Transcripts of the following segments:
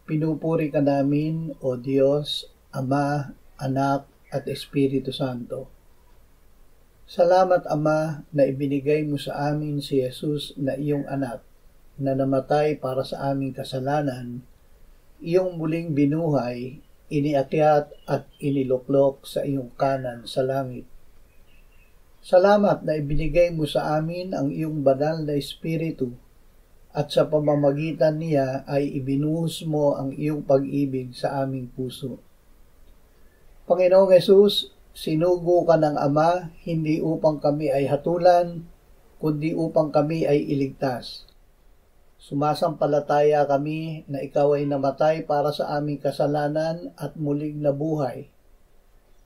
Pinupuri ka namin, O Diyos, Ama, Anak, at Espiritu Santo. Salamat, Ama, na ibinigay mo sa amin si Jesus na iyong anak, na namatay para sa aming kasalanan, iyong muling binuhay, iniakyat at iniluklok sa iyong kanan sa langit. Salamat na ibinigay mo sa amin ang iyong banal na Espiritu at sa pamamagitan niya ay ibinuhos mo ang iyong pag-ibig sa aming puso. Panginoong Hesus, sinugo ka ng Ama hindi upang kami ay hatulan, kundi upang kami ay iligtas. Sumasampalataya kami na ikaw ay namatay para sa aming kasalanan at muling nabuhay.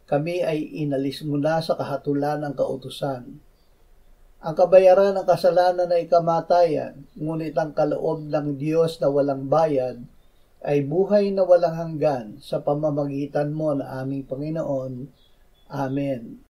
Kami ay inalis mo na sa kahatulan ng kautusan. Ang kabayaran ng kasalanan ay kamatayan, ngunit ang kaloob ng Diyos na walang bayad ay buhay na walang hanggan sa pamamagitan mo na aming Panginoon. Amen.